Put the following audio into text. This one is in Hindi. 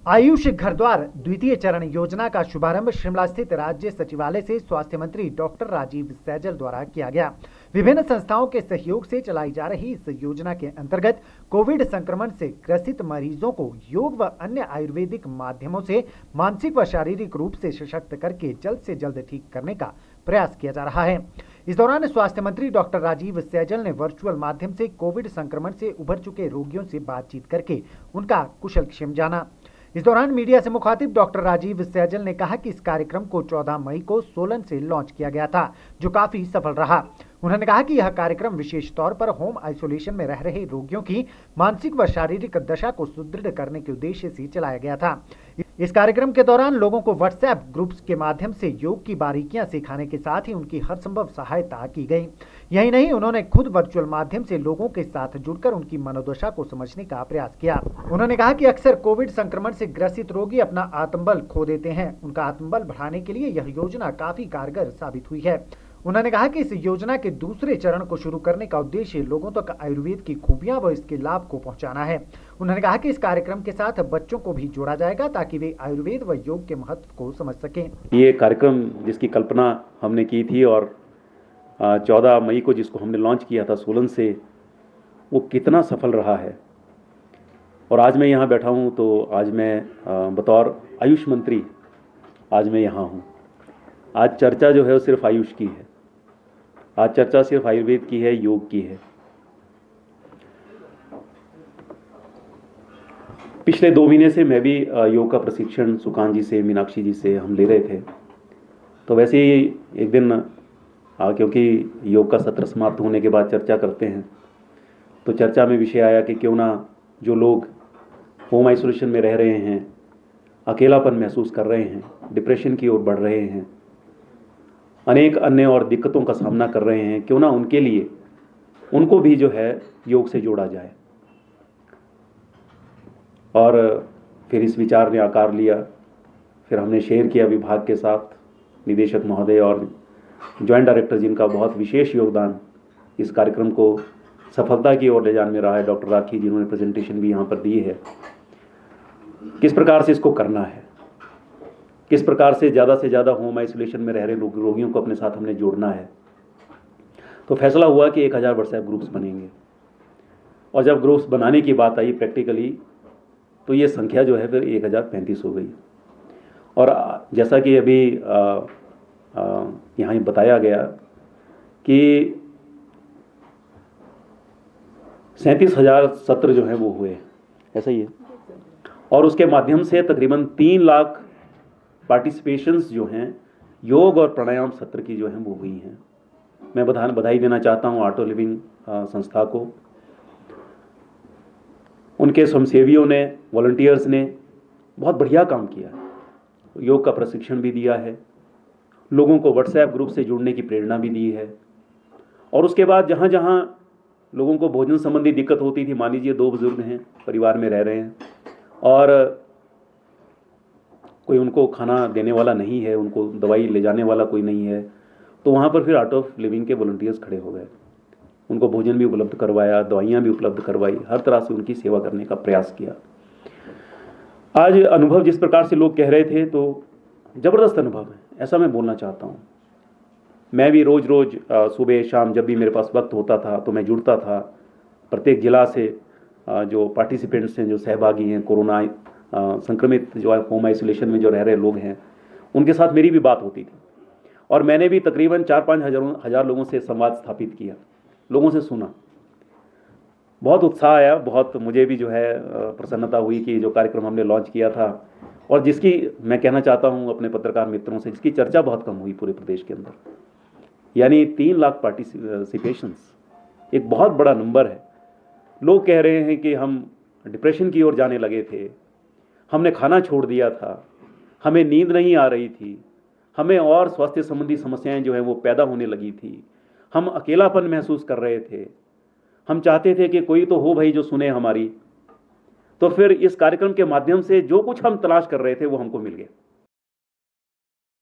आयुष घर द्वार द्वितीय चरण योजना का शुभारंभ शिमला स्थित राज्य सचिवालय से स्वास्थ्य मंत्री डॉक्टर राजीव सैजल द्वारा किया गया। विभिन्न संस्थाओं के सहयोग से चलाई जा रही इस योजना के अंतर्गत कोविड संक्रमण से ग्रसित मरीजों को योग व अन्य आयुर्वेदिक माध्यमों से मानसिक व शारीरिक रूप से सशक्त करके जल्द से जल्द ठीक करने का प्रयास किया जा रहा है। इस दौरान स्वास्थ्य मंत्री डॉक्टर राजीव सैजल ने वर्चुअल माध्यम से कोविड संक्रमण से उभर चुके रोगियों से बातचीत करके उनका कुशलक्षेम जाना। इस दौरान मीडिया से मुखातिब डॉक्टर राजीव सैजल ने कहा कि इस कार्यक्रम को 14 मई को सोलन से लॉन्च किया गया था, जो काफी सफल रहा। उन्होंने कहा कि यह कार्यक्रम विशेष तौर पर होम आइसोलेशन में रह रहे रोगियों की मानसिक व शारीरिक दशा को सुदृढ़ करने के उद्देश्य से चलाया गया था। इस कार्यक्रम के दौरान लोगों को व्हाट्सएप ग्रुप्स के माध्यम से योग की बारीकियां सिखाने के साथ ही उनकी हर संभव सहायता की गई। यही नहीं, उन्होंने खुद वर्चुअल माध्यम से लोगों के साथ जुड़कर उनकी मनोदशा को समझने का प्रयास किया। उन्होंने कहा कि अक्सर कोविड संक्रमण से ग्रसित रोगी अपना आत्मबल खो देते हैं। उनका आत्मबल बढ़ाने के लिए यह योजना काफी कारगर साबित हुई है। उन्होंने कहा कि इस योजना के दूसरे चरण को शुरू करने का उद्देश्य लोगों तक आयुर्वेद की खूबियां व इसके लाभ को पहुंचाना है। उन्होंने कहा कि इस कार्यक्रम के साथ बच्चों को भी जोड़ा जाएगा ताकि वे आयुर्वेद व योग के महत्व को समझ सकें। ये कार्यक्रम जिसकी कल्पना हमने की थी और 14 मई को जिसको हमने लॉन्च किया था सोलन से, वो कितना सफल रहा है। और आज मैं यहाँ बैठा हूँ तो आज मैं बतौर आयुष मंत्री आज मैं यहाँ हूँ। आज चर्चा जो है वो सिर्फ आयुष की है, आज चर्चा सिर्फ आयुर्वेद की है, योग की है। पिछले 2 महीने से मैं भी योग का प्रशिक्षण सुकान जी से, मीनाक्षी जी से हम ले रहे थे। तो वैसे ही एक दिन क्योंकि योग का सत्र समाप्त होने के बाद चर्चा करते हैं, तो चर्चा में विषय आया कि क्यों ना जो लोग होम आइसोलेशन में रह रहे हैं, अकेलापन महसूस कर रहे हैं, डिप्रेशन की ओर बढ़ रहे हैं, अनेक अन्य और दिक्कतों का सामना कर रहे हैं, क्यों ना उनके लिए उनको भी जो है योग से जोड़ा जाए। और फिर इस विचार ने आकार लिया। फिर हमने शेयर किया विभाग के साथ, निदेशक महोदय और जॉइंट डायरेक्टर जिनका बहुत विशेष योगदान इस कार्यक्रम को सफलता की ओर ले जाने में रहा है, डॉक्टर राखी जिन्होंने प्रेजेंटेशन भी यहाँ पर दी है। किस प्रकार से इसको करना है, किस प्रकार से ज़्यादा होम आइसोलेशन में रह रहे रोगियों को अपने साथ हमने जोड़ना है। तो फैसला हुआ कि 1000 व्हाट्सएप ग्रुप्स बनेंगे। और जब ग्रुप्स बनाने की बात आई प्रैक्टिकली, तो ये संख्या जो है फिर 1035 हो गई। और जैसा कि अभी यहाँ बताया गया कि 37,000 सत्र जो है वो हुए, ऐसा ही है। और उसके माध्यम से तकरीबन 3 लाख पार्टिसिपेशंस जो हैं योग और प्राणायाम सत्र की जो हैं वो हुई हैं। मैं बधाई देना चाहता हूँ आर्ट ऑफ लिविंग संस्था को। उनके स्वयंसेवियों ने, वॉलंटियर्स ने बहुत बढ़िया काम किया। योग का प्रशिक्षण भी दिया है, लोगों को व्हाट्सएप ग्रुप से जुड़ने की प्रेरणा भी दी है। और उसके बाद जहाँ जहाँ लोगों को भोजन संबंधी दिक्कत होती थी, मान लीजिए 2 बुजुर्ग हैं, परिवार में रह रहे हैं और कोई उनको खाना देने वाला नहीं है, उनको दवाई ले जाने वाला कोई नहीं है, तो वहाँ पर फिर आर्ट ऑफ लिविंग के वॉलंटियर्स खड़े हो गए। उनको भोजन भी उपलब्ध करवाया, दवाइयाँ भी उपलब्ध करवाई, हर तरह से उनकी सेवा करने का प्रयास किया। आज अनुभव जिस प्रकार से लोग कह रहे थे, तो ज़बरदस्त अनुभव है, ऐसा मैं बोलना चाहता हूँ। मैं भी रोज़ सुबह शाम जब भी मेरे पास वक्त होता था तो मैं जुड़ता था। प्रत्येक जिला से जो पार्टिसिपेंट्स हैं, जो सहभागी हैं, कोरोना संक्रमित जो है होम आइसोलेशन में जो रह रहे लोग हैं, उनके साथ मेरी भी बात होती थी। और मैंने भी तकरीबन 4-5 हज़ार लोगों से संवाद स्थापित किया, लोगों से सुना। बहुत उत्साह आया, बहुत मुझे भी जो है प्रसन्नता हुई कि जो कार्यक्रम हमने लॉन्च किया था और जिसकी मैं कहना चाहता हूँ अपने पत्रकार मित्रों से, जिसकी चर्चा बहुत कम हुई पूरे प्रदेश के अंदर। यानी 3 लाख पार्टिसिपेशंस एक बहुत बड़ा नंबर है। लोग कह रहे हैं कि हम डिप्रेशन की ओर जाने लगे थे, हमने खाना छोड़ दिया था, हमें नींद नहीं आ रही थी, हमें और स्वास्थ्य संबंधी समस्याएं जो हैं वो पैदा होने लगी थी, हम अकेलापन महसूस कर रहे थे, हम चाहते थे कि कोई तो हो भाई जो सुने हमारी। तो फिर इस कार्यक्रम के माध्यम से जो कुछ हम तलाश कर रहे थे वो हमको मिल गया।